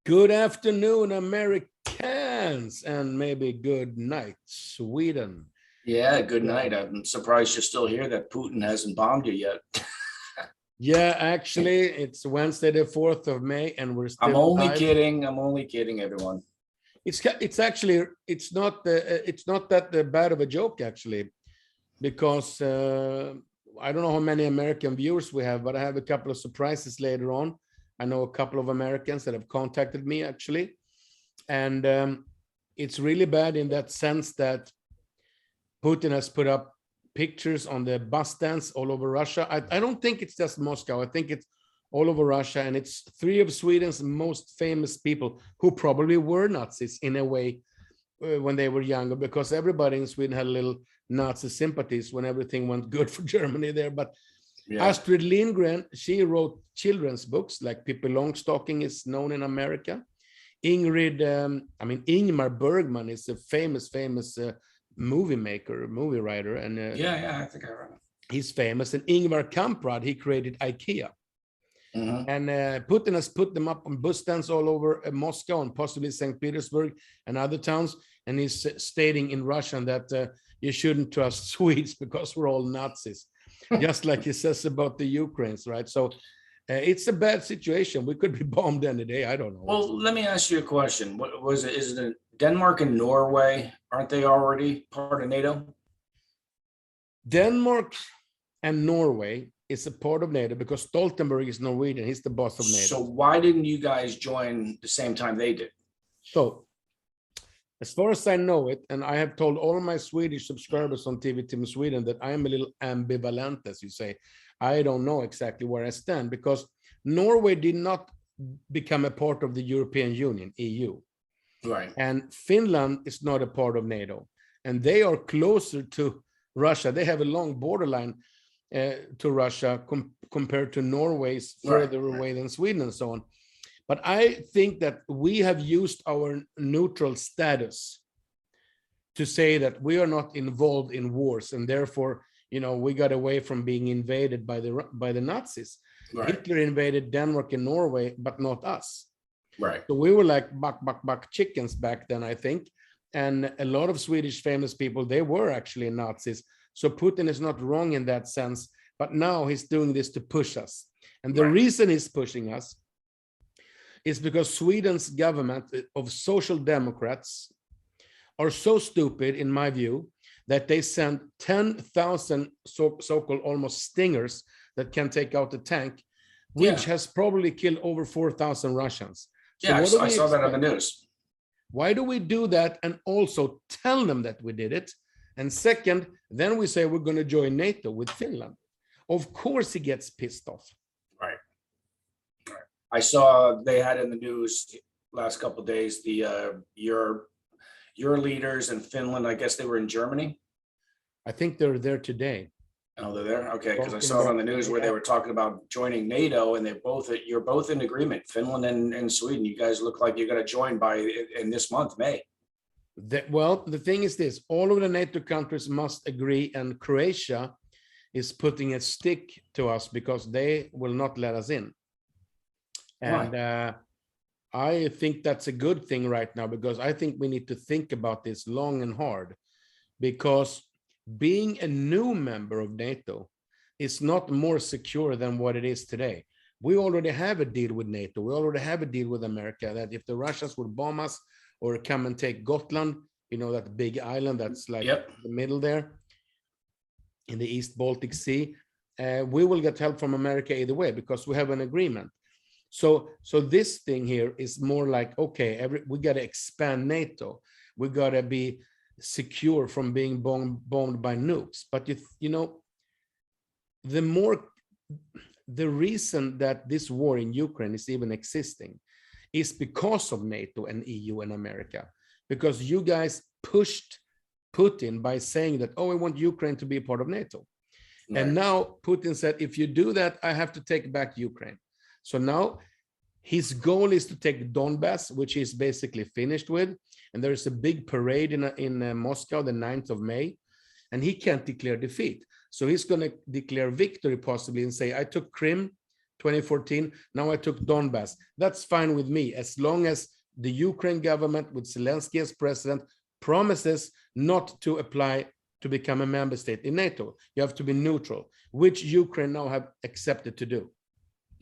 Good afternoon, Americans, and maybe good night, Sweden. Yeah, good night. I'm surprised you're still here, that Putin hasn't bombed you yet. Yeah, actually, it's Wednesday, the 4th of May, and we're still I'm only alive. kidding. I'm only kidding, everyone. It's actually it's not that bad of a joke, actually, because I don't know how many American viewers we have, but I have a couple of surprises later on. I know a couple of Americans that have contacted me, actually, and it's really bad in that sense that Putin has put up pictures on the bus stands all over Russia. I don't think it's just Moscow. I think it's all over Russia, and it's 3 of Sweden's most famous people who probably were Nazis in a way when they were younger, because everybody in Sweden had little Nazi sympathies when everything went good for Germany there. But yeah. Astrid Lindgren, she wrote children's books, like Pippi Longstocking is known in America. Ingmar Bergman is a famous movie maker, movie writer, and I think I remember. He's famous. And Ingvar Kamprad, he created IKEA. Mm-hmm. And Putin has put them up on bus stands all over Moscow and possibly St. Petersburg and other towns. And he's stating in Russian that you shouldn't trust Swedes because we're all Nazis, just like he says about the Ukrainians, right? So it's a bad situation. We could be bombed any day. I don't know. Well, let me ask you a question. What was it? Is it Denmark and Norway? Aren't they already part of NATO? Denmark and Norway is a part of NATO because Stoltenberg is Norwegian. He's the boss of NATO. So why didn't you guys join the same time they did? So, as far as I know it, and I have told all of my Swedish subscribers on TV Team Sweden that I am a little ambivalent, as you say. I don't know exactly where I stand because Norway did not become a part of the European Union, EU. Right. And Finland is not a part of NATO. And they are closer to Russia. They have a long borderline to Russia compared to Norway's further away than Sweden and so on. But I think that we have used our neutral status to say that we are not involved in wars, and therefore, we got away from being invaded by the Nazis. Right. Hitler invaded Denmark and Norway, but not us. Right. So we were like buck chickens back then, I think. And a lot of Swedish famous people, they were actually Nazis. So Putin is not wrong in that sense, but now he's doing this to push us. And the reason he's pushing us is because Sweden's government of social democrats are so stupid, in my view, that they send 10,000 so-called almost stingers that can take out the tank, which has probably killed over 4,000 Russians. So I saw that on the news. Why do we do that and also tell them that we did it? And second, then we say we're going to join NATO with Finland. Of course he gets pissed off. Right. I saw they had in the news last couple of days your leaders in Finland. I guess they were in Germany. I think they're there today. Oh, they're there. Okay, because I saw it on the news where they were talking about joining NATO, and you're both in agreement. Finland and Sweden. You guys look like you're going to join in this month, May. Well, the thing is this: all of the NATO countries must agree, and Croatia is putting a stick to us because they will not let us in. And I think that's a good thing right now, because I think we need to think about this long and hard, because being a new member of NATO is not more secure than what it is today. We already have a deal with NATO. We already have a deal with America that if the Russians would bomb us or come and take Gotland, that big island that's like the middle there in the East Baltic Sea, we will get help from America either way because we have an agreement. So this thing here is more like, okay, we got to expand NATO. We got to be secure from being bombed by nukes. But the reason that this war in Ukraine is even existing is because of NATO and EU and America, because you guys pushed Putin by saying that, oh, I want Ukraine to be a part of NATO. Right. And now Putin said, if you do that, I have to take back Ukraine. So now his goal is to take Donbass, which is basically finished with. And there is a big parade in Moscow, the 9th of May, and he can't declare defeat. So he's going to declare victory possibly and say, I took Crimea 2014, now I took Donbass. That's fine with me, as long as the Ukraine government with Zelensky as president promises not to apply to become a member state in NATO. You have to be neutral, which Ukraine now have accepted to do.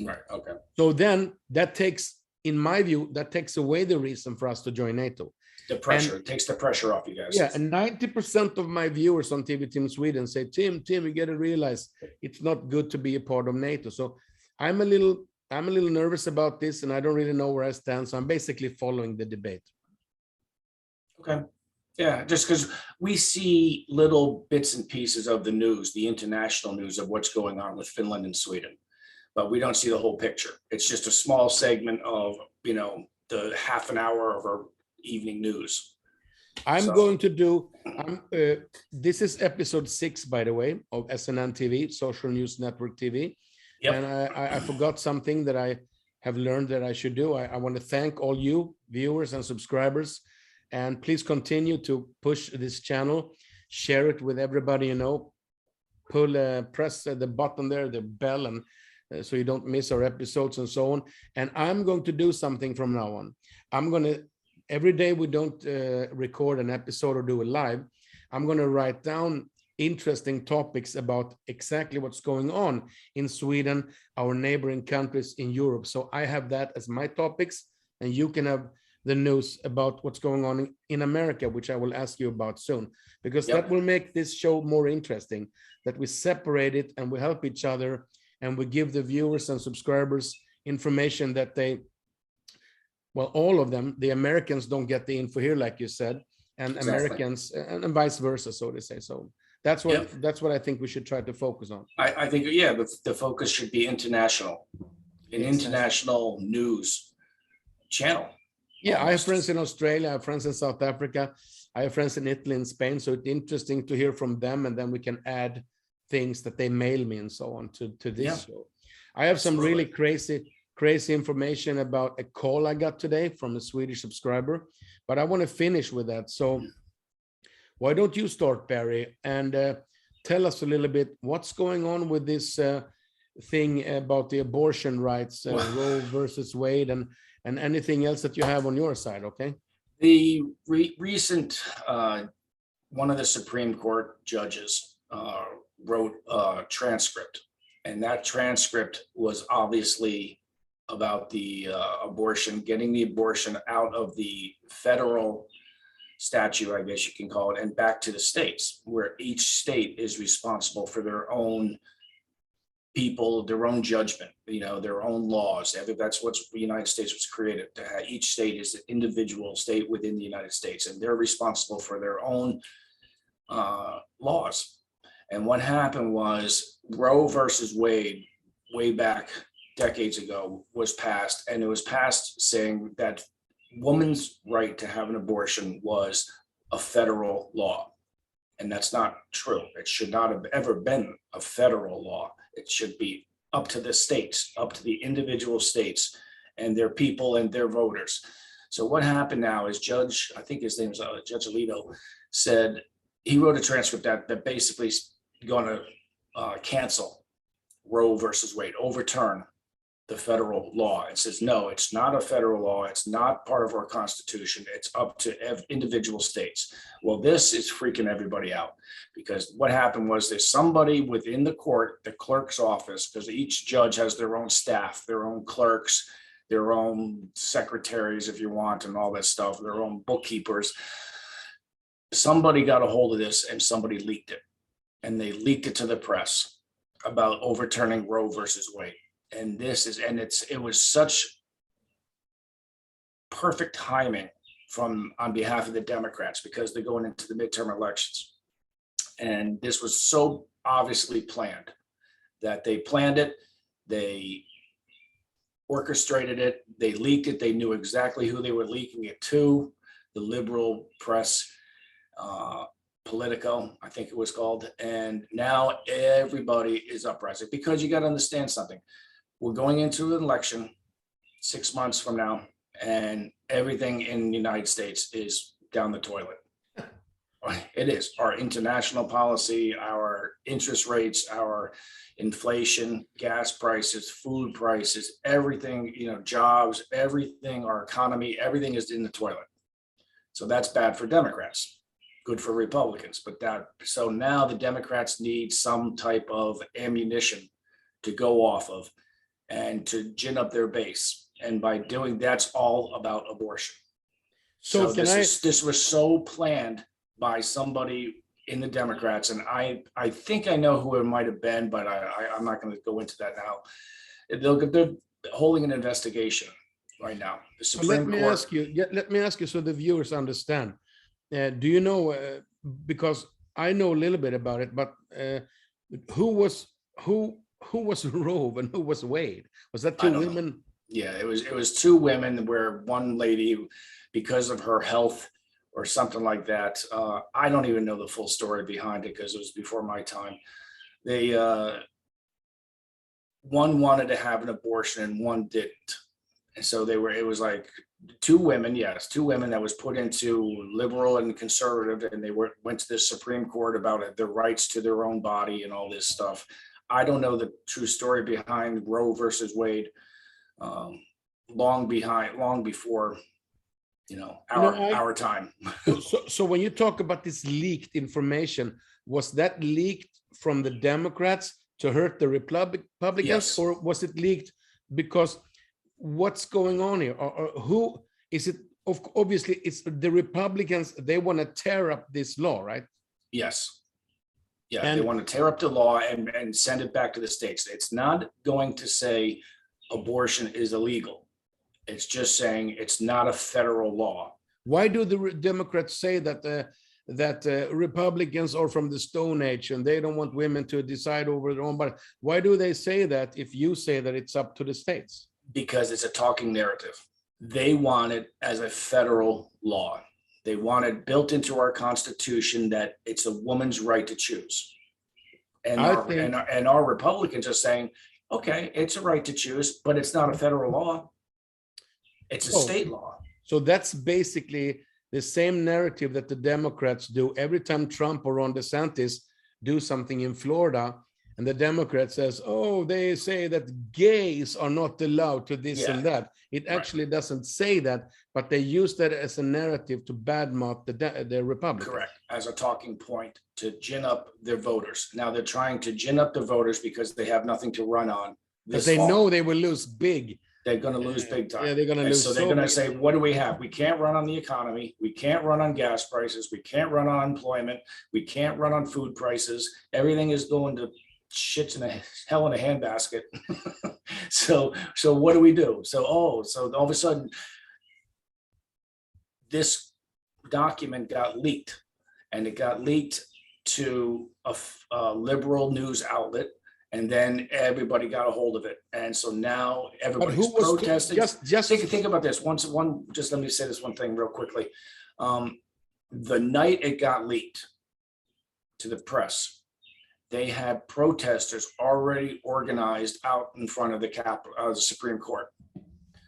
Right, okay. So then that takes, in my view, that takes away the reason for us to join NATO. The pressure, it takes the pressure off you guys. Yeah, and 90% of my viewers on TV Team Sweden say, Tim, you got to realize it's not good to be a part of NATO. So I'm a little nervous about this, and I don't really know where I stand. So I'm basically following the debate. Okay. Yeah, just because we see little bits and pieces of the news, the international news of what's going on with Finland and Sweden, but we don't see the whole picture. It's just a small segment of, the half an hour of our evening news. I'm going to do, this is episode 6, by the way, of SNN TV, Social News Network TV. Yep. And I forgot something that I have learned that I should do. I want to thank all you viewers and subscribers, and please continue to push this channel, share it with everybody you know, press the button there, the bell, and so you don't miss our episodes and so on. And I'm going to do something from now on. I'm going to, every day we don't record an episode or do a live, I'm going to write down interesting topics about exactly what's going on in Sweden, our neighboring countries in Europe. So I have that as my topics, and you can have the news about what's going on in America, which I will ask you about soon, because that will make this show more interesting, that we separate it and we help each other, and we give the viewers and subscribers information that they, well, all of them, the Americans don't get the info here, like you said, and Americans, and vice versa, so to say. So that's what I think we should try to focus on. I think, yeah, the focus should be international, international news channel. Yeah, almost. I have friends in Australia, I have friends in South Africa, I have friends in Italy and Spain, so it's interesting to hear from them, and then we can add things that they mail me and so on to this show. I have some really crazy information about a call I got today from a Swedish subscriber, but I want to finish with that. So why don't you start, Barry, and tell us a little bit what's going on with this thing about the abortion rights, Roe versus Wade, and anything else that you have on your side, okay? The recent, one of the Supreme Court judges wrote a transcript, and that transcript was obviously about the abortion, getting the abortion out of the federal statute, I guess you can call it, and back to the states, where each state is responsible for their own people, their own judgment, their own laws. That's what the United States was created to have. Each state is an individual state within the United States, and they're responsible for their own laws. And what happened was Roe versus Wade, way back decades ago, was passed, and it was passed saying that woman's right to have an abortion was a federal law. And that's not true. It should not have ever been a federal law. It should be up to the states, up to the individual states and their people and their voters. So what happened now is I think his name is Judge Alito, said he wrote a transcript that basically is going to cancel Roe versus Wade, overturn the federal law. It says, no, it's not a federal law. It's not part of our Constitution. It's up to individual states. Well, this is freaking everybody out, because what happened was there's somebody within the court, the clerk's office, because each judge has their own staff, their own clerks, their own secretaries, if you want, and all that stuff, their own bookkeepers. Somebody got a hold of this and somebody leaked it. And they leaked it to the press about overturning Roe versus Wade. And it was such perfect timing on behalf of the Democrats, because they're going into the midterm elections. And this was so obviously planned that they planned it. They orchestrated it. They leaked it. They knew exactly who they were leaking it to. The liberal press, Politico, I think it was called. And now everybody is uprising, because you got to understand something. We're going into an election 6 months from now, and everything in the United States is down the toilet. It is. Our international policy, our interest rates, our inflation, gas prices, food prices, everything, jobs, everything, our economy, everything is in the toilet. So that's bad for Democrats, good for Republicans. So now the Democrats need some type of ammunition to go off of and to gin up their base. And by doing, that's all about abortion. So this was so planned by somebody in the Democrats, and I think I know who it might have been, but I'm not going to go into that now. They're holding an investigation right now. The Supreme Court. Let me ask you, so the viewers understand. Do you know? Because I know a little bit about it, but who was Roe and who was Wade? Was that two women? Know. Yeah, it was two women, where one lady, because of her health or something like that. I don't even know the full story behind it, because it was before my time. They one wanted to have an abortion and one didn't. And so it was like two women that was put into liberal and conservative, and they went to the Supreme Court about their rights to their own body and all this stuff. I don't know the true story behind Roe versus Wade. Long before our time. So when you talk about this leaked information, was that leaked from the Democrats to hurt the Republicans? Yes. Or was it leaked because what's going on here? Or who is it? Obviously, it's the Republicans. They want to tear up this law, right? Yes. Yeah, they want to tear up the law and send it back to the states. It's not going to say abortion is illegal. It's just saying it's not a federal law. Why do the Democrats say that Republicans are from the Stone Age and they don't want women to decide over their own body? Why do they say that if you say that it's up to the states? Because it's a talking narrative. They want it as a federal law. They want it built into our Constitution that it's a woman's right to choose. And our Republicans are saying, okay, it's a right to choose, but it's not a federal law. It's a state law. So that's basically the same narrative that the Democrats do every time Trump or Ron DeSantis do something in Florida, and the Democrat says, oh, they say that gays are not allowed to this and that. It actually doesn't say that, but they use that as a narrative to badmouth the Republicans. Correct, as a talking point to gin up their voters. Now they're trying to gin up the voters because they have nothing to run on. But they know they will lose big. They're going to lose big time. Yeah, they're going to lose. So they're going to say, what do we have? We can't run on the economy. We can't run on gas prices. We can't run on employment. We can't run on food prices. Everything is going to shits in a hell in a handbasket. So what do we do? So all of a sudden, this document got leaked, and it got leaked to a liberal news outlet. And then everybody got a hold of it, and so now everybody's protesting. Just think about this. Just let me say this one thing real quickly. The night it got leaked to the press, they had protesters already organized out in front of the Supreme Court.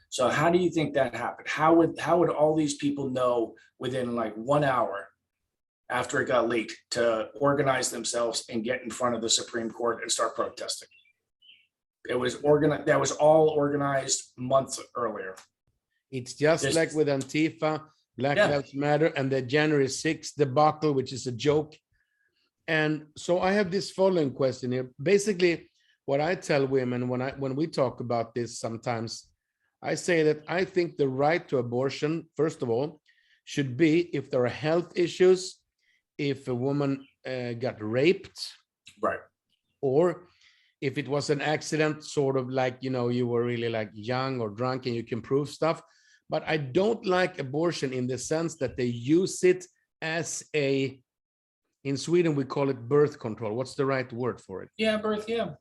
So how do you think that happened? How would all these people know within like 1 hour after it got leaked to organize themselves and get in front of the Supreme Court and start protesting? It was organized. That was all organized months earlier. It's just like with Antifa, Black Lives Matter, and the January 6th debacle, which is a joke. And so I have this following question here. Basically, what I tell women when we talk about this sometimes, I say that I think the right to abortion, first of all, should be if there are health issues, if a woman got raped, right, or if it was an accident, sort of like, you were really like young or drunk and you can prove stuff. But I don't like abortion in the sense that they use it as in Sweden, we call it birth control. What's the right word for it?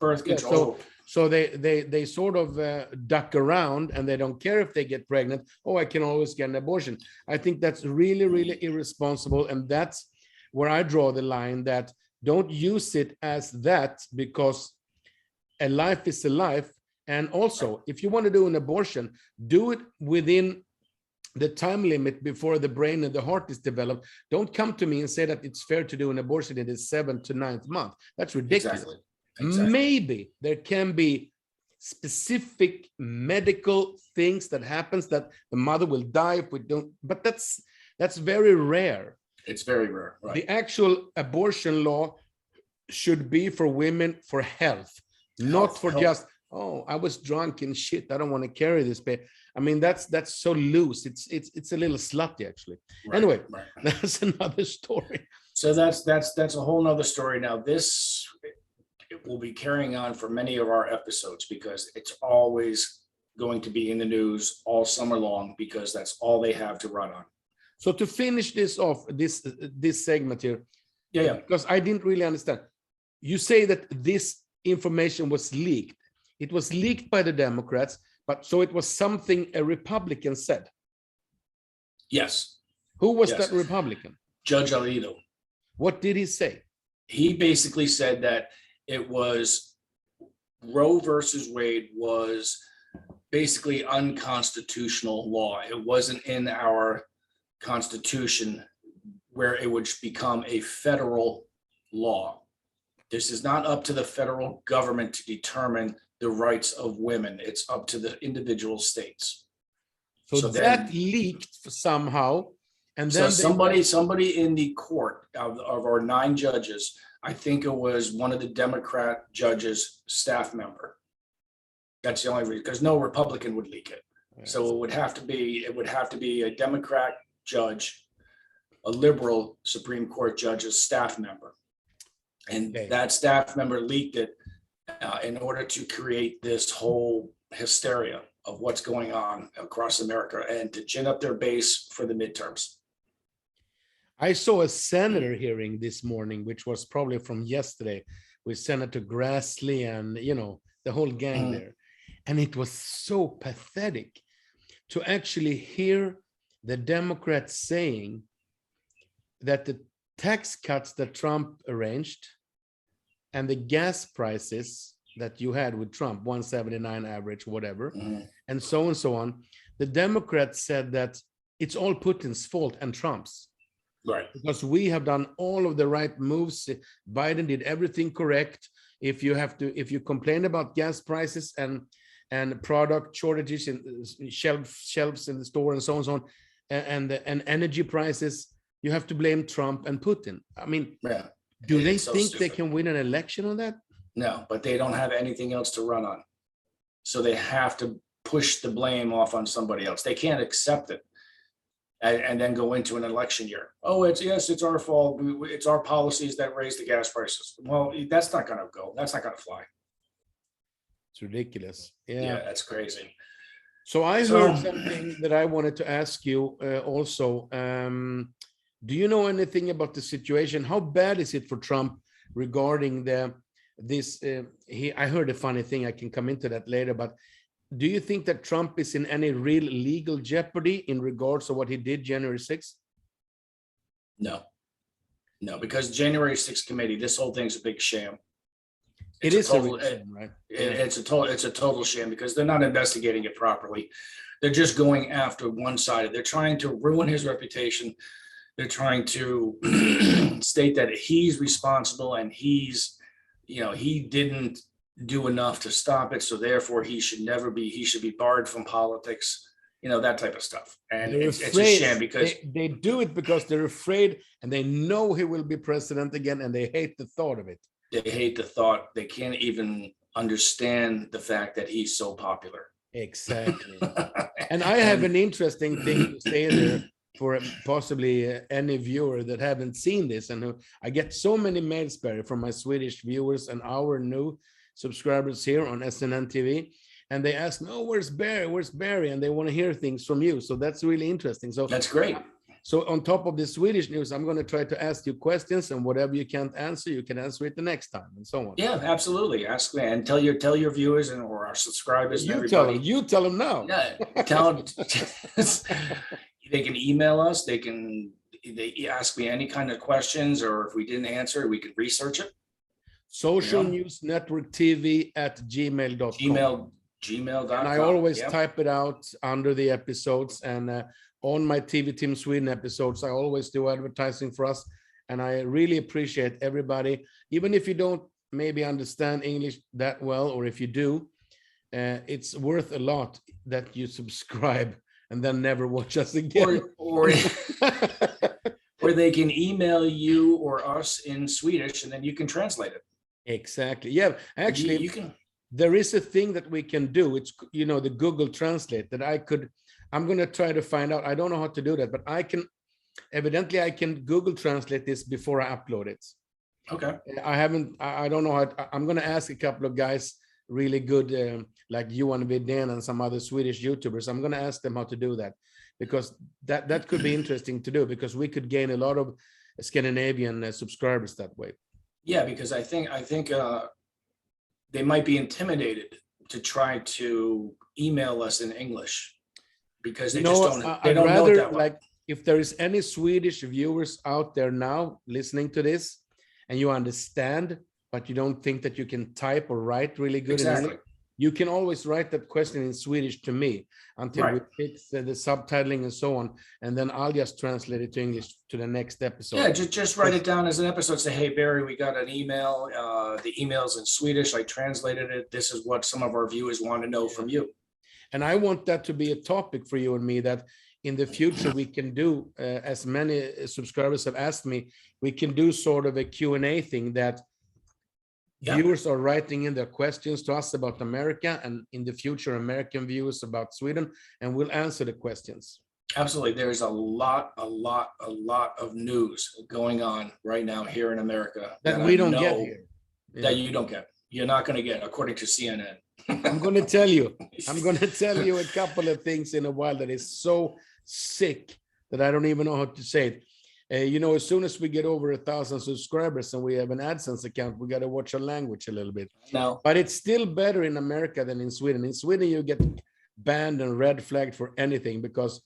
Birth control. So they sort of duck around, and they don't care if they get pregnant. Oh, I can always get an abortion. I think that's really, really irresponsible. And that's where I draw the line, that don't use it as that, because a life is a life. And also, if you want to do an abortion, do it within the time limit before the brain and the heart is developed. Don't come to me and say that it's fair to do an abortion in the 7th to 9th month. That's ridiculous. Exactly. Maybe there can be specific medical things that happens that the mother will die if we don't, but that's very rare. It's very rare. Right. The actual abortion law should be for women for health, not for just, oh, I was drunk and shit, I don't want to carry this baby. I mean, that's so loose. It's a little slutty, actually. Right, anyway, right. That's another story. So that's a whole nother story. Now, this will be carrying on for many of our episodes, because it's always going to be in the news all summer long, because that's all they have to run on. So to finish this off, this segment here, yeah, because I didn't really understand. You say that this information was leaked. It was leaked by the Democrats, but so it was something a Republican said. Yes. Who was that Republican? Judge Alito. What did he say? He basically said that it was Roe versus Wade was basically unconstitutional law. It wasn't in our Constitution where it would become a federal law. This is not up to the federal government to determine the rights of women. It's up to the individual states. So that leaked somehow. And then somebody in the court of our 9 judges, I think it was one of the Democrat judges' staff member. That's the only reason, because no Republican would leak it. Yes. So it would have to be a Democrat judge, a liberal Supreme Court judge's staff member. And that staff member leaked it in order to create this whole hysteria of what's going on across America and to gin up their base for the midterms. I saw a senator hearing this morning, which was probably from yesterday, with Senator Grassley and, the whole gang there. And it was so pathetic to actually hear the Democrats saying that the tax cuts that Trump arranged and the gas prices that you had with Trump, 179 average, whatever, and so on, the Democrats said that it's all Putin's fault and Trump's. Right. Because we have done all of the right moves. Biden did everything correct. If you complain about gas prices and product shortages in shelves in the store and so on, and energy prices, you have to blame Trump and Putin. I mean, do they think they can win an election on that? No, but they don't have anything else to run on. So they have to push the blame off on somebody else. They can't accept it and then go into an election year. Oh, it's our fault. It's our policies that raise the gas prices. Well, that's not going to go. That's not going to fly. It's ridiculous. Yeah, that's crazy. So I heard something that I wanted to ask you also. Do you know anything about the situation? How bad is it for Trump regarding this? I heard a funny thing. I can come into that later. But do you think that Trump is in any real legal jeopardy in regards to what he did January 6th? No, because January 6th committee, this whole thing's a big sham. It's a total sham, right? It's a total sham, because they're not investigating it properly. They're just going after one side. They're trying to ruin his reputation. They're trying to state that he's responsible and he didn't do enough to stop it. So therefore he should be barred from politics, that type of stuff. And it's a sham, because they do it because they're afraid and they know he will be president again, and they hate the thought of it. They hate the thought. They can't even understand the fact that he's so popular. Exactly. And I have an interesting thing to say there for possibly any viewer that haven't seen this. And I get so many mails, Barry, from my Swedish viewers and our new subscribers here on SNN TV. And they ask me, oh, where's Barry? And they want to hear things from you. So that's really interesting. So that's great. So on top of the Swedish news, I'm going to try to ask you questions, and whatever you can't answer, you can answer it the next time, and so on. Yeah, absolutely. Ask me and tell your viewers and or our subscribers and everybody. You tell them now. Yeah, tell them. They can email us. They ask me any kind of questions, or if we didn't answer, we could research it. Socialnewsnetworktv @gmail.com. Gmail.com. And I always type it out under the episodes, and on my TV Team Sweden episodes, I always do advertising for us. And I really appreciate everybody, even if you don't maybe understand English that well, or if you do, it's worth a lot that you subscribe and then never watch us again. Or they can email you or us in Swedish, and then you can translate it. Exactly. Yeah, actually, you can. There is a thing that we can do. It's, the Google Translate that I'm going to try to find out. I don't know how to do that, but I can Google Translate this before I upload it. Okay. I don't know how. I'm going to ask a couple of guys, really good, like Johan Widén and some other Swedish YouTubers. I'm going to ask them how to do that, because that could be interesting to do, because we could gain a lot of Scandinavian subscribers that way. Yeah, because I think they might be intimidated to try to email us in English, because they just don't. They don't know that well. Like, if there is any Swedish viewers out there now listening to this, and you understand, but you don't think that you can type or write really good in English, you can always write that question in Swedish to me until we fix the subtitling and so on, and then I'll just translate it to English to the next episode. Yeah, just write it down as an episode. Say, hey, Barry, we got an email. The email's in Swedish. I translated it. This is what some of our viewers want to know from you. And I want that to be a topic for you and me, that in the future we can do, as many subscribers have asked me, we can do sort of a Q&A thing that viewers are writing in their questions to us about America, and in the future American viewers about Sweden, and we'll answer the questions. Absolutely. There's a lot of news going on right now here in America that we don't get here. That you don't get. You're not going to get, according to CNN. I'm going to tell you a couple of things in a while that is so sick that I don't even know how to say it. As soon as we get over 1,000 subscribers and we have an AdSense account, we got to watch our language a little bit. No, but it's still better in America than in Sweden. In Sweden, you get banned and red flagged for anything because,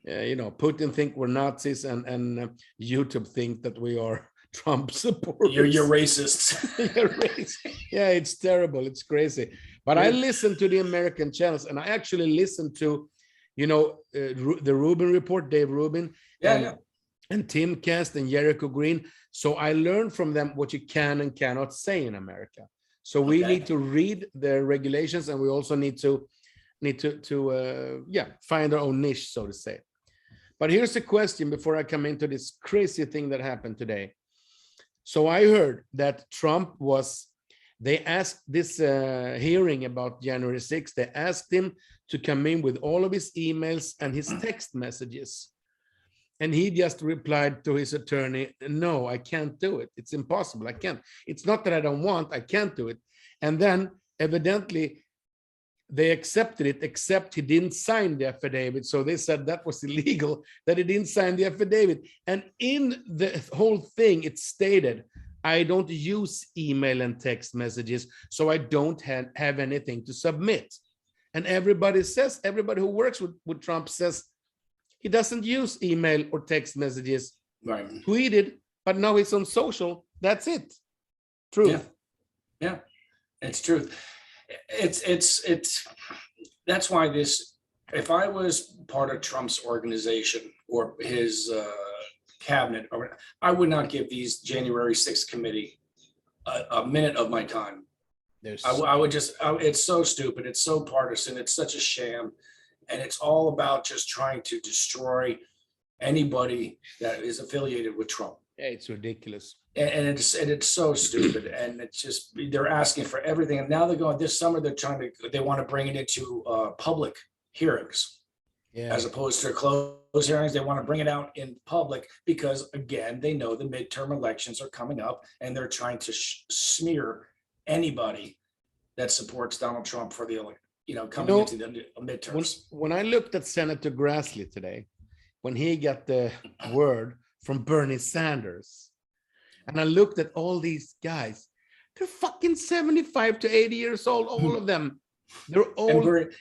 Putin think we're Nazis, and YouTube think that we are Trump supporters. You're racist. You're racist. Yeah, it's terrible. It's crazy. But I listen to the American channels, and I actually listen to, the Rubin Report, Dave Rubin. And Tim Cast and Jericho Green. So I learned from them what you can and cannot say in America. So we need to read the regulations, and we also need to find our own niche, so to say. But here's a question before I come into this crazy thing that happened today. So I heard that Trump they asked this hearing about January 6th, they asked him to come in with all of his emails and his text messages. And he just replied to his attorney, no, I can't do it. It's impossible. I can't. It's not that I don't want, I can't do it. And then evidently they accepted it, except he didn't sign the affidavit. So they said that was illegal, that he didn't sign the affidavit. And in the whole thing, it stated, I don't use email and text messages, so I don't have anything to submit. And everybody who works with Trump says, he doesn't use email or text messages. Right. Tweeted, but now he's on social. That's it. Truth. Yeah, it's truth. It's that's why if I was part of Trump's organization or his cabinet, I would not give these January 6th committee a minute of my time. I would just, it's so stupid. It's so partisan. It's such a sham. And it's all about just trying to destroy anybody that is affiliated with Trump. Yeah, it's ridiculous. And it's so stupid. And it's just, they're asking for everything. And now they're going, this summer, they want to bring it into public hearings. Yeah. As opposed to closed hearings. They want to bring it out in public because, again, they know the midterm elections are coming up, and they're trying to smear anybody that supports Donald Trump for the election. Coming into the midterms. When I looked at Senator Grassley today, when he got the word from Bernie Sanders. And I looked at all these guys. They're fucking 75 to 80 years old, all of them. They're all. And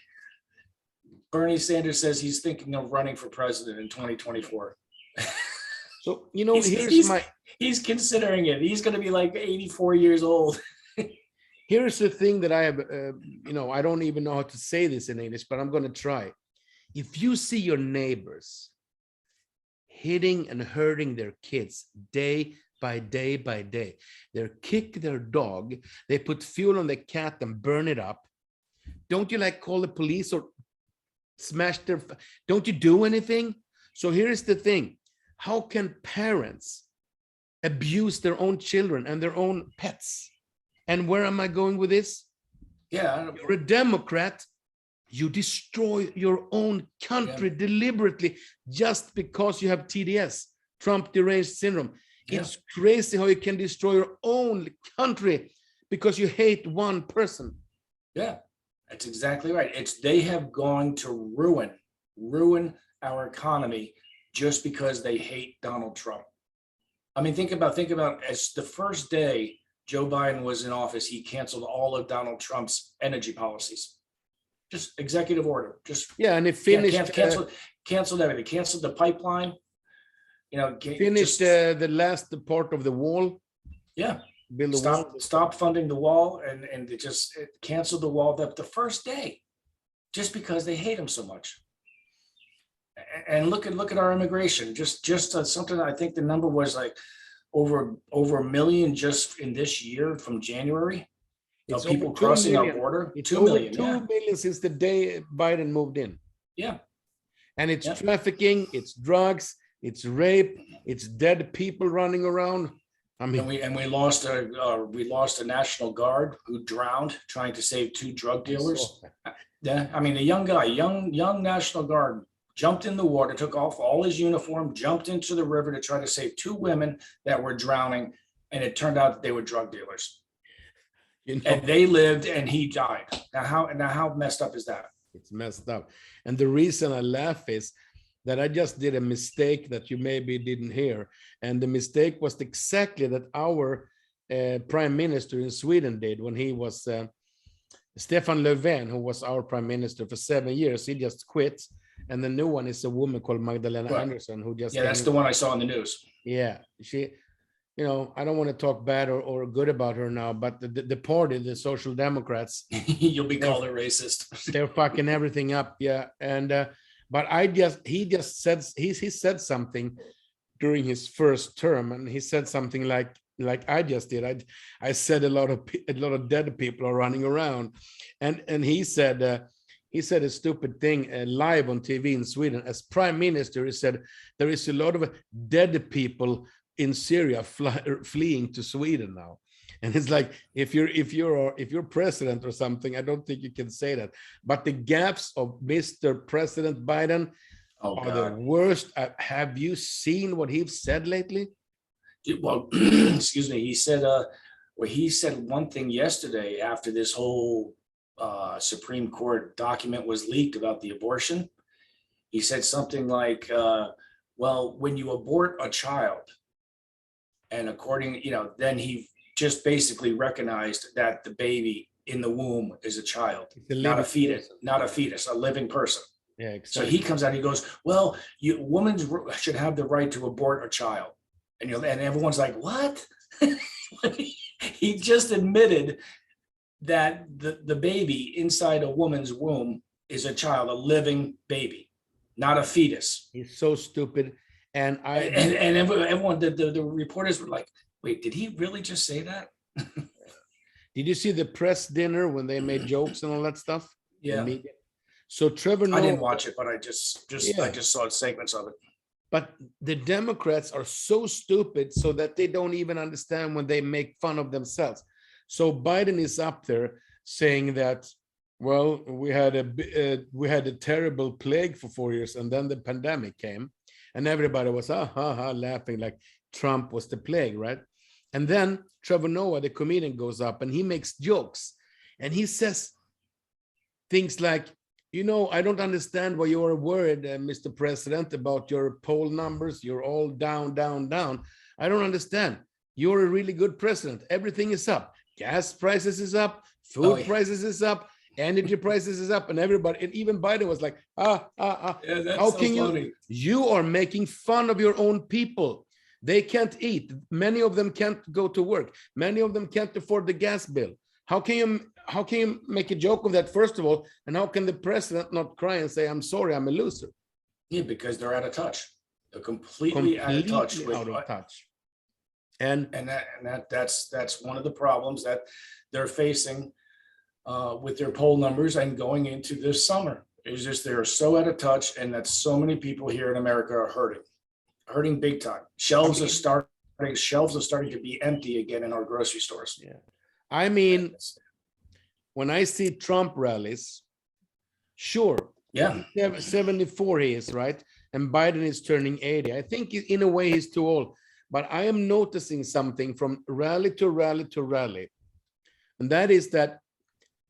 Bernie Sanders says he's thinking of running for president in 2024. So, you know, he's considering it. He's going to be like 84 years old. Here's the thing that I have, you know, I don't even know how to say this in English, but I'm going to try. If you see your neighbors hitting and hurting their kids day by day by day, they kick their dog, they put fuel on the cat and burn it up. Don't you like call the police or smash their, don't you do anything? So here's the thing. How can parents abuse their own children and their own pets? And where am I going with this? Yeah. You're a Democrat. You destroy your own country deliberately just because you have TDS, Trump deranged syndrome. Yeah. It's crazy how you can destroy your own country because you hate one person. Yeah, that's exactly right. They have gone to ruin our economy just because they hate Donald Trump. I mean, think about as the first day Joe Biden was in office, he canceled all of Donald Trump's energy policies. Just executive order. And it finished. Canceled everything. Canceled the pipeline. You know, finished the last part of the wall. Yeah. Build the wall. Stop funding the wall, and it canceled the wall the first day, just because they hate him so much. And look at our immigration. Just something. I think the number was like over a million just in this year from January. It's people crossing our border. It's 2 over million. 2 million since the day Biden moved in. Yeah. And it's trafficking, it's drugs, it's rape, it's dead people running around. I mean, and we lost a National Guard who drowned trying to save 2 drug dealers. Yeah, I mean, a young guy, young National Guard jumped in the water, took off all his uniform, jumped into the river to try to save 2 women that were drowning, and it turned out that they were drug dealers. You know, and they lived, and he died. Now how messed up is that? It's messed up. And the reason I laugh is that I just did a mistake that you maybe didn't hear. And the mistake was exactly that our prime minister in Sweden did when he was Stefan Löfven, who was our prime minister for 7 years. He just quit. And the new one is a woman called Magdalena Andersson, who just... Yeah, that's the one I saw in the news. Yeah, she... You know, I don't want to talk bad or good about her now, but the party, the Social Democrats, you'll be called a racist. They're fucking everything up, yeah. And but he said something during his first term, and he said something like I just did. I said a lot of dead people are running around, and he said a stupid thing live on TV in Sweden as prime minister. He said there is a lot of dead people in Syria fleeing to Sweden now. And it's like, if you're president or something, I don't think you can say that. But the gaps of Mr. President Biden are the worst. Have you seen what he's said lately? Well, excuse me. He said one thing yesterday after this whole Supreme Court document was leaked about the abortion. He said something like, well, when you abort a child, and according, then he just basically recognized that the baby in the womb is a child, not a fetus, a living person. Yeah, exactly. So he comes out and he goes, well, women should have the right to abort a child. And and everyone's like, what? He just admitted that the baby inside a woman's womb is a child, a living baby, not a fetus. He's so stupid. And everyone, the reporters were like, wait, did he really just say that? Did you see the press dinner when they made jokes and all that stuff? Yeah. So Trevor Noah, I didn't watch it, but I just saw segments of it. But the Democrats are so stupid so that they don't even understand when they make fun of themselves. So Biden is up there saying that, well, we had a terrible plague for 4 years, and then the pandemic came. And everybody was laughing like Trump was the plague, right? And then Trevor Noah, the comedian, goes up and he makes jokes. And he says things like, You know, I don't understand why you're worried, Mr. President, about your poll numbers. You're all down, down, down. I don't understand. You're a really good president. Everything is up. Gas prices is up. Food prices is up. Energy prices is up. And everybody, and even Biden was like, Yeah, that's how so can funny. you are making fun of your own people. They can't eat. Many of them can't go to work. Many of them can't afford the gas bill. How can you make a joke of that, first of all? And how can the president not cry and say, I'm sorry, I'm a loser? Yeah, because they're out of touch. They're completely out of touch with out of touch. And that's one of the problems that they're facing with their poll numbers and going into this summer. It's just they're so out of touch, and that so many people here in America are hurting big time. Shelves are starting to be empty again in our grocery stores. Yeah. I mean, when I see Trump rallies, sure, yeah, 74 he is, right? And Biden is turning 80. I think in a way he's too old, but I am noticing something from rally to rally to rally. And that is that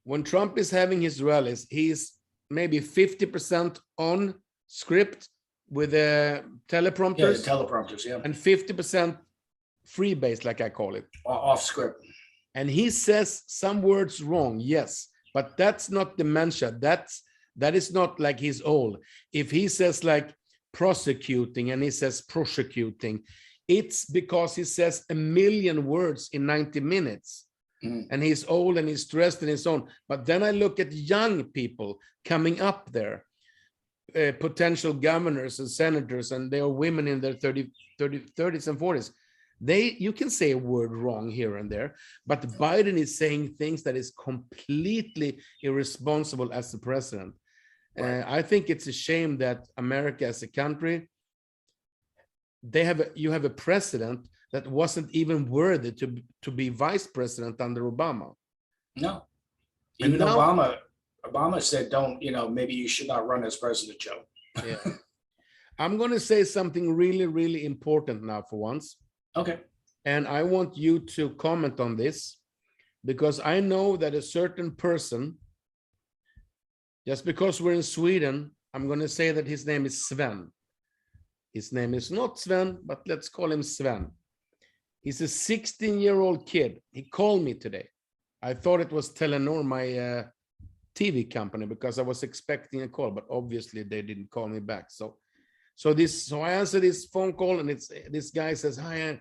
when Trump is having his rallies, he's maybe 50% on script with teleprompters. Yeah, teleprompters, yeah. And 50% freebase, like I call it. Off script. And he says some words wrong, yes, but that's not dementia. That is not like he's old. If he says like prosecuting and he says prosecuting, it's because he says a million words in 90 minutes. And he's old and he's stressed in his own. But then I look at young people coming up there, potential governors and senators, and they are women in their 30s and 40s. You can say a word wrong here and there, but Biden is saying things that is completely irresponsible as the president. Right. I think it's a shame that America as a country, you have a president that wasn't even worthy to be vice president under Obama. No, even now, Obama said, maybe you should not run as president, Joe. Yeah. I'm going to say something really, really important now for once. Okay. And I want you to comment on this, because I know that a certain person, just because we're in Sweden, I'm going to say that his name is Sven. His name is not Sven, but let's call him Sven. He's a 16-year-old kid. He called me today. I thought it was Telenor, my TV company, because I was expecting a call, but obviously they didn't call me back. So I answered this phone call, and this guy says, "Hi,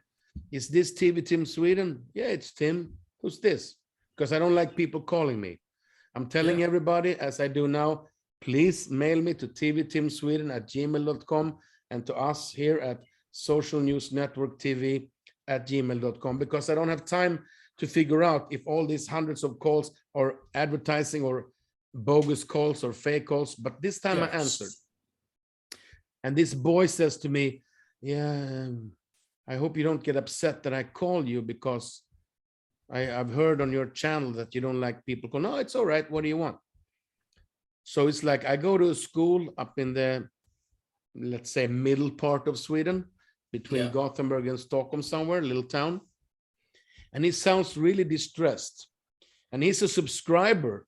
is this TV Team Sweden?" "Yeah, it's Tim." "Who's this?" Because I don't like people calling me. I'm telling everybody, as I do now, please mail me to tvteamsweden@gmail.com and to us here at Socialnewsnetworktv@gmail.com, because I don't have time to figure out if all these hundreds of calls are advertising or bogus calls or fake calls. But this time I answered. And this boy says to me, "Yeah, I hope you don't get upset that I call you, because I've heard on your channel that you don't like people call." "No, it's all right. What do you want?" So it's like I go to a school up in the, let's say, middle part of Sweden, between Gothenburg and Stockholm somewhere, a little town. And he sounds really distressed. And he's a subscriber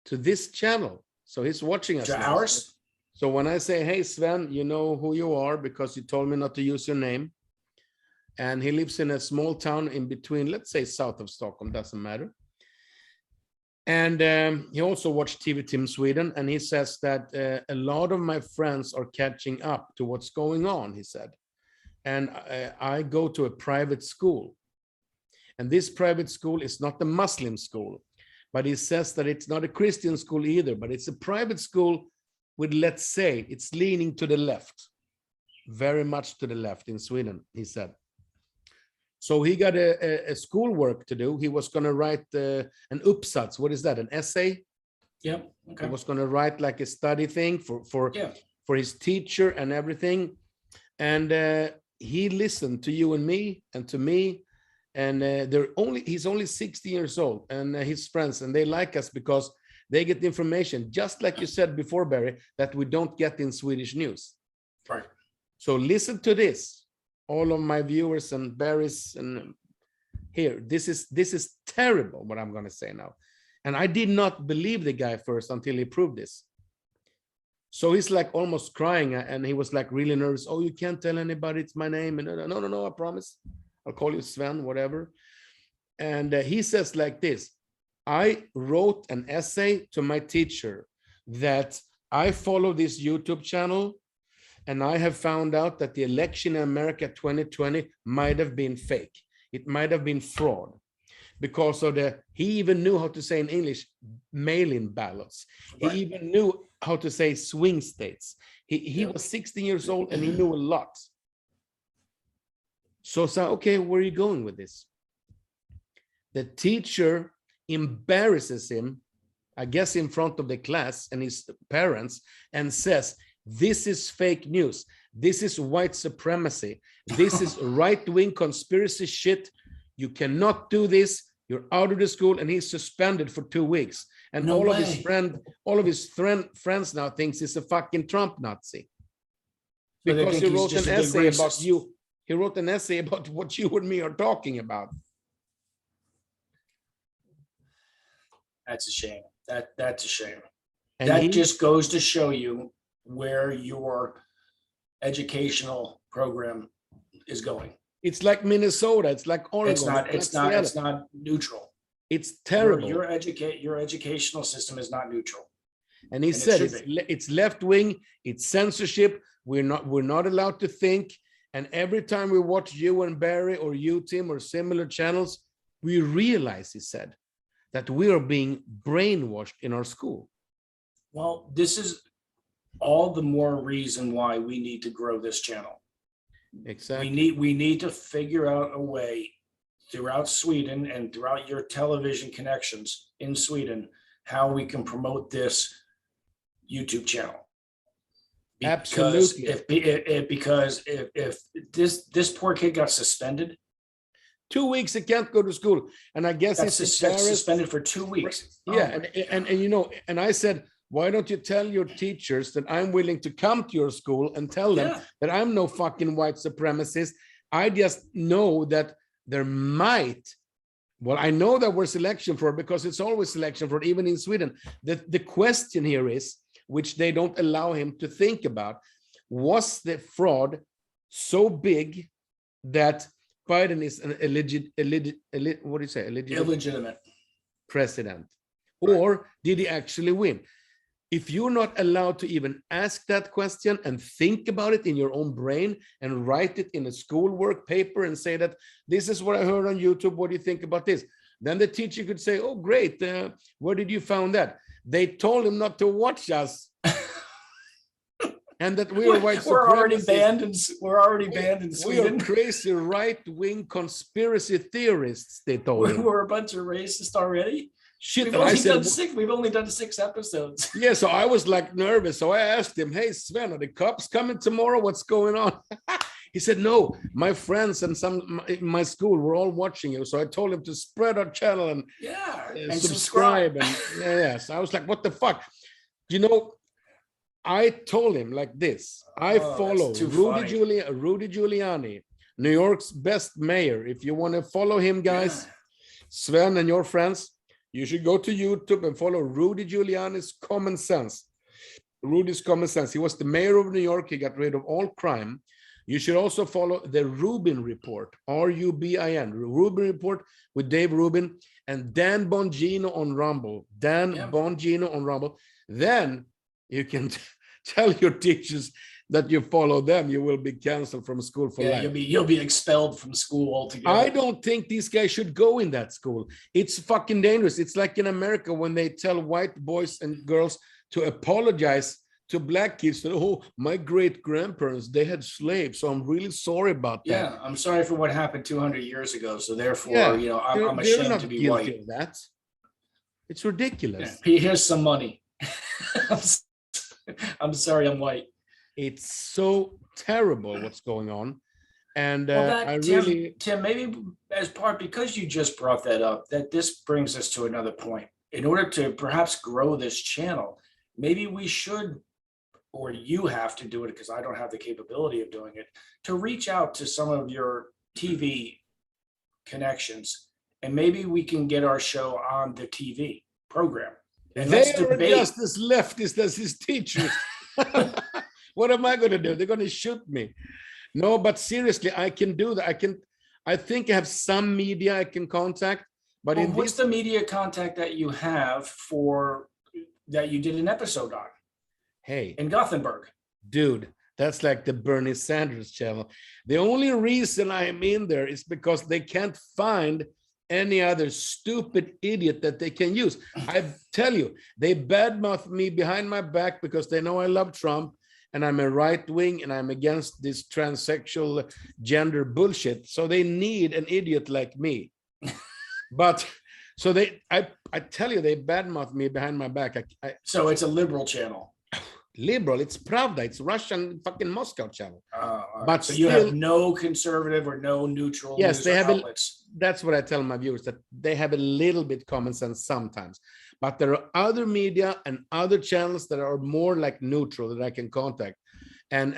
to this channel. So he's watching us. To ours? So when I say, "Hey, Sven, you know who you are because you told me not to use your name." And he lives in a small town in between, let's say south of Stockholm, doesn't matter. And he also watched TV Team Sweden. And he says that a lot of my friends are catching up to what's going on, he said. And I go to a private school. And this private school is not a Muslim school, but he says that it's not a Christian school either, but it's a private school with, let's say, it's leaning to the left, very much to the left in Sweden, he said. So he got a schoolwork to do. He was going to write an uppsats. What is that? An essay? Yeah. Okay. He was going to write like a study thing for his teacher and everything. And he listened to you and me and to me. And he's only 16 years old, and his friends, and they like us because they get the information, just like you said before, Barry, that we don't get in Swedish news. Right. So listen to this, all of my viewers and Barry's, and here, this is terrible what I'm going to say now. And I did not believe the guy first until he proved this. So he's like almost crying, and he was like really nervous. Oh, you can't tell anybody it's my name. And no, I promise. I'll call you Sven, whatever. And he says like this: I wrote an essay to my teacher that I follow this YouTube channel, and I have found out that the election in America 2020 might have been fake. It might have been fraud, because of he even knew how to say in English, mail-in ballots. He even knew how to say swing states. He was 16 years old, and he knew a lot. So, okay, where are you going with this? The teacher embarrasses him, I guess in front of the class and his parents, and says, this is fake news. This is white supremacy. This is right-wing conspiracy shit. You cannot do this. You're out of the school. And he's suspended for 2 weeks. And all of his friends now thinks he's a fucking Trump Nazi. Because he wrote an essay about you. He wrote an essay about what you and me are talking about. That's a shame. That's a shame. And that just goes to show you where your educational program is going. It's like Minnesota. It's like Oregon. It's not neutral. It's terrible. Your educational system is not neutral. And he said it's left wing. It's censorship. We're not allowed to think. And every time we watch you and Barry or you, Tim, or similar channels, we realize, he said, that we are being brainwashed in our school. Well, this is all the more reason why we need to grow this channel. Exactly. We need to figure out a way throughout Sweden and throughout your television connections in Sweden, how we can promote this YouTube channel. Absolutely. Because if this poor kid got suspended, 2 weeks, he can't go to school, and I guess he's suspended for 2 weeks. Yeah, and you know, and I said, why don't you tell your teachers that I'm willing to come to your school and tell them that I'm no fucking white supremacist. I just know that there might. Well, I know that we're selection fraud, because it's always selection fraud, even in Sweden. The question here is, which they don't allow him to think about, was the fraud so big that Biden is an illegitimate president, or did he actually win? If you're not allowed to even ask that question and think about it in your own brain and write it in a schoolwork paper and say that this is what I heard on YouTube, what do you think about this? Then the teacher could say, oh, great, where did you find that? They told him not to watch us. And that we are white supremacists. We're already banned in Sweden. We are crazy right-wing conspiracy theorists, they told him. We're a bunch of racists already. Shit, we've only done 6 episodes. Yeah, so I was like nervous. So I asked him, hey, Sven, are the cops coming tomorrow? What's going on? He said, no, my friends and some in my school were all watching you. So I told him to spread our channel and subscribe. And so I was like, what the fuck? You know, I told him like this. I follow Rudy Giuliani, New York's best mayor. If you want to follow him, guys, Sven and your friends, you should go to YouTube and follow Rudy Giuliani's Common Sense. Rudy's Common Sense. He was the mayor of New York. He got rid of all crime. You should also follow the Rubin Report, R-U-B-I-N, Rubin Report with Dave Rubin and Dan Bongino on Rumble. Bongino on Rumble. Then you can tell your teachers that you follow them. You will be canceled from school for life. You'll be expelled from school altogether. I don't think these guys should go in that school. It's fucking dangerous. It's like in America when they tell white boys and girls to apologize to black kids that, oh, my great grandparents, they had slaves, so I'm really sorry about that. Yeah, I'm sorry for what happened 200 years ago. So therefore, I'm ashamed to be white. Of that. It's ridiculous. Yeah, here's some money. I'm sorry, I'm white. It's so terrible what's going on. And Tim, maybe because you just brought that up, that this brings us to another point. In order to perhaps grow this channel, maybe we should, or you have to do it, because I don't have the capability of doing it, to reach out to some of your TV connections, and maybe we can get our show on the TV program. And they are just as leftist as his teachers. What am I going to do? They're going to shoot me. No, but seriously, I can do that. I think I have some media I can contact, but Well, what's the media contact that you have for that you did an episode on? Hey, in Gothenburg. Dude, that's like the Bernie Sanders channel. The only reason I am in there is because they can't find any other stupid idiot that they can use. I tell you, they badmouth me behind my back because they know I love Trump and I'm a right wing and I'm against this transsexual gender bullshit. So they need an idiot like me. But so I tell you, they badmouth me behind my back. So it's a liberal channel. Liberal, it's Pravda, it's Russian fucking Moscow channel. But so still, you have no conservative or no neutral. Yes, they have outlets. That's what I tell my viewers, that they have a little bit common sense sometimes, but there are other media and other channels that are more like neutral that I can contact, and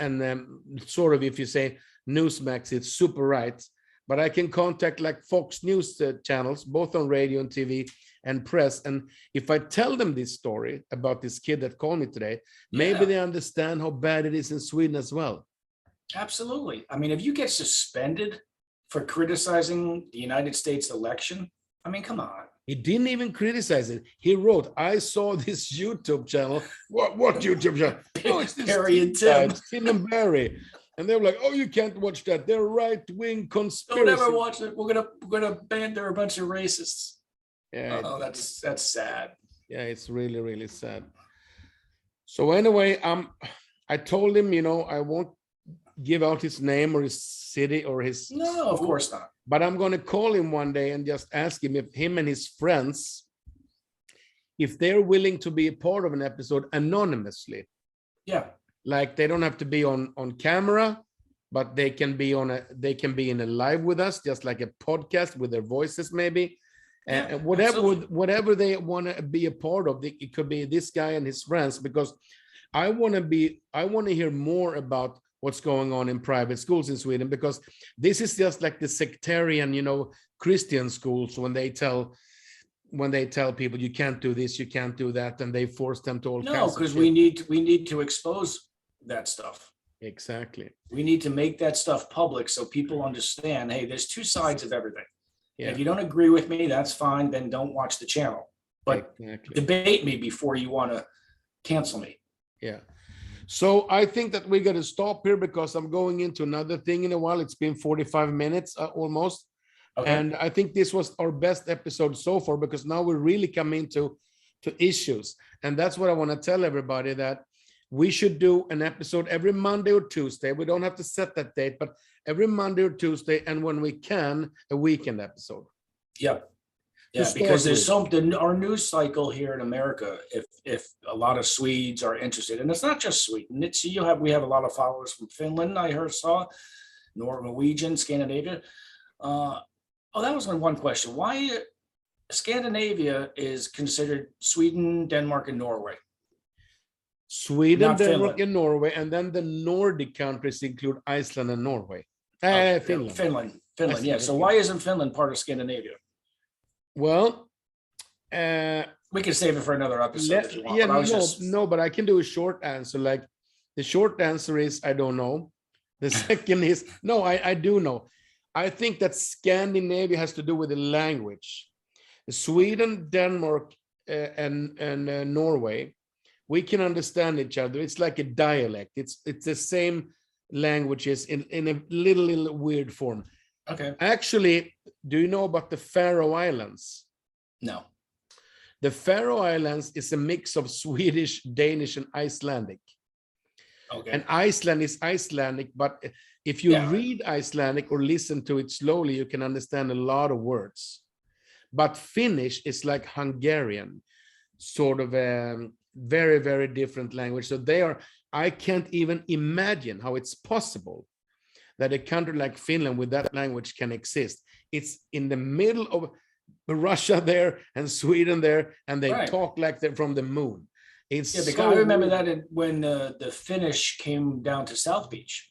sort of, if you say Newsmax, it's super right, but I can contact like Fox News channels, both on radio and TV and press. And if I tell them this story about this kid that called me today, maybe they understand how bad it is in Sweden as well. Absolutely. I mean, if you get suspended for criticizing the United States election, I mean, come on. He didn't even criticize it. He wrote, I saw this YouTube channel. What YouTube channel? Oh, it's this Barry and Tim. Tim and Barry. And they were like, oh, you can't watch that. They're right-wing conspiracy. Don't ever watch it. We're gonna ban. They're a bunch of racists. Yeah. Oh, that's sad. Yeah, it's really, really sad. So anyway, I told him, I won't give out his name or his city or his. No, of course not. But I'm going to call him one day and just ask him if him and his friends, if they're willing to be a part of an episode anonymously. Yeah. Like they don't have to be on camera, but they can be in a live with us, just like a podcast with their voices, maybe. And whatever they want to be a part of, it could be this guy and his friends, because I want to hear more about what's going on in private schools in Sweden, because this is just like the sectarian, Christian schools when they tell people you can't do this, you can't do that, and they force them to all. No, because we need to expose that stuff. Exactly. We need to make that stuff public so people understand, hey, there's two sides of everything. Yeah. If you don't agree with me, that's fine, then don't watch the channel. But debate me before you want to cancel me. Yeah. So I think that we got to stop here because I'm going into another thing in a while. It's been 45 minutes almost. Okay. And I think this was our best episode so far, because now we're really coming to issues. And that's what I want to tell everybody, that we should do an episode every Monday or Tuesday. We don't have to set that date, but every Monday or Tuesday, and when we can, a weekend episode. Yep. Yeah, because there's our news cycle here in America, if a lot of Swedes are interested, and it's not just Sweden, we have a lot of saw from Finland, Norwegian, Scandinavia. That was my one question. Why Scandinavia is considered Sweden, Denmark, and Norway? Sweden, not Denmark, Finland. And Norway, and then the Nordic countries include Iceland and Norway. Finland. Yeah. So why isn't Finland part of Scandinavia? Well, we can save it for another episode if you want. Yeah, but I can do a short answer. Like the short answer is I don't know. The second is no, I do know. I think that Scandinavia has to do with the language. Sweden, Denmark, and Norway, we can understand each other. It's like a dialect. It's the same languages in a little weird form. Okay. Actually, do you know about the Faroe Islands? No. The Faroe Islands is a mix of Swedish, Danish, and Icelandic. Okay. And Iceland is Icelandic, but if you read Icelandic or listen to it slowly, you can understand a lot of words. But Finnish is like Hungarian, sort of a very, very different language. So I can't even imagine how it's possible that a country like Finland with that language can exist. It's in the middle of Russia there and Sweden there, and they talk like they're from the moon. I remember that when the Finnish came down to South Beach.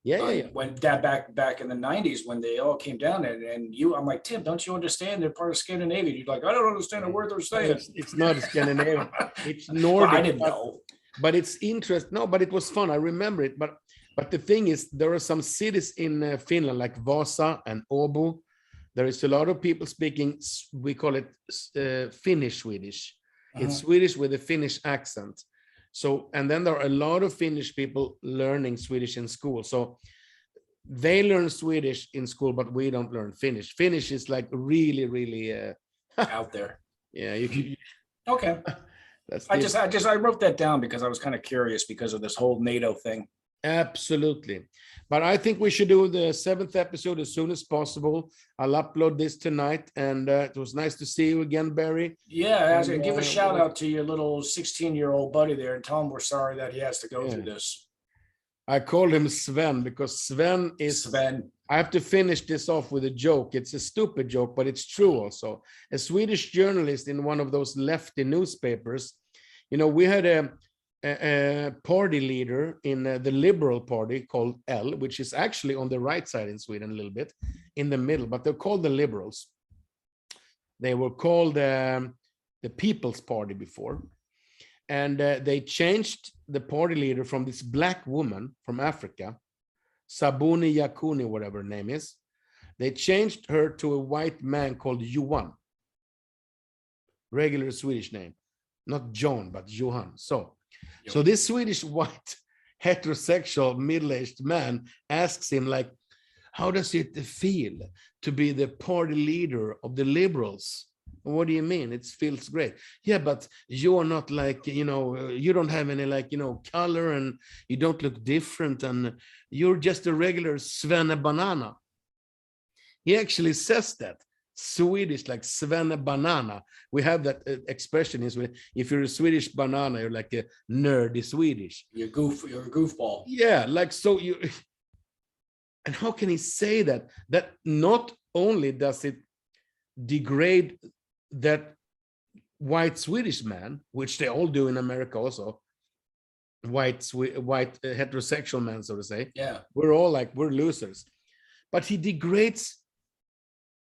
When that back in the 90s, when they all came down, and I'm like, Tim, don't you understand? They're part of Scandinavia. You're like, I don't understand a word they're saying. It's not Scandinavian. It's Nordic. Well, I didn't know. but it's interest. No, but it was fun. I remember it. But the thing is, there are some cities in Finland like Vasa and Åbo. There is a lot of people speaking. We call it Finnish Swedish. It's Swedish with a Finnish accent. So, and then there are a lot of Finnish people learning Swedish in school. So they learn Swedish in school, but we don't learn Finnish. Finnish is like really, really out there. Yeah. You okay. I wrote that down because I was kind of curious because of this whole NATO thing. Absolutely. But I think we should do the 7th episode as soon as possible. I'll upload this tonight, and it was nice to see you again, Barry. Yeah, and give a shout out to your little 16-year-old buddy there and tell him we're sorry that he has to go through this. I called him Sven because Sven is Sven. I have to finish this off with a joke. It's a stupid joke, but it's true also. A Swedish journalist in one of those lefty newspapers, you know, we had a party leader in the Liberal Party called L, which is actually on the right side in Sweden a little bit, in the middle, but they're called the Liberals. They were called the People's Party before. And they changed the party leader from this black woman from Africa, Sabuni Yakuni, whatever her name is. They changed her to a white man called Johan. Regular Swedish name. Not John, but Johan. So this Swedish white heterosexual middle-aged man asks him, like, how does it feel to be the party leader of the Liberals? What do you mean? It feels great. Yeah, but you're not like, you know, you don't have any, like, you know, color, and you don't look different, and you're just a regular Svenne banana. He actually says that. Swedish, like Svenne banana. We have that expression in Sweden. If you're a Swedish banana, you're like a nerdy Swedish. You're a goofball. Yeah, like, so you. And how can he say that? That not only does it degrade that white Swedish man, which they all do in America also, white heterosexual man, so to say. Yeah, we're all like, we're losers. But he degrades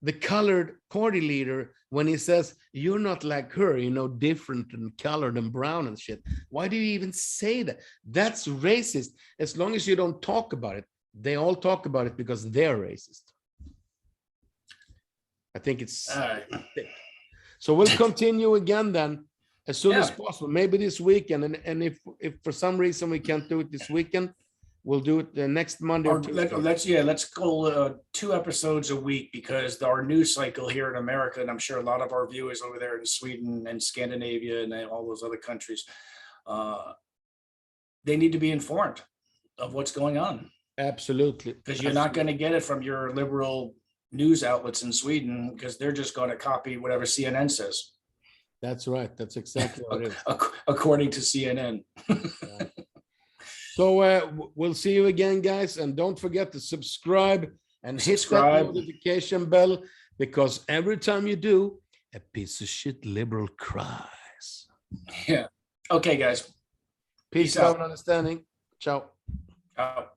the colored party leader when he says, you're not like her, you know, different and colored and brown and shit. Why do you even say that? That's racist. As long as you don't talk about it, they all talk about it because they're racist. I think it's so we'll continue again then as soon as possible, maybe this weekend, and if for some reason we can't do it this weekend, we'll do it the next Monday. Let's go 2 episodes a week, because our news cycle here in America, and I'm sure a lot of our viewers over there in Sweden and Scandinavia and all those other countries, they need to be informed of what's going on. Absolutely. Because you're not going to get it from your liberal news outlets in Sweden, because they're just going to copy whatever CNN says. That's right. That's exactly what it is. According to CNN. Yeah. So we'll see you again, guys. And don't forget to subscribe and hit that notification bell, because every time you do, a piece of shit liberal cries. Yeah. Okay, guys. Peace out and understanding. Ciao. Ciao.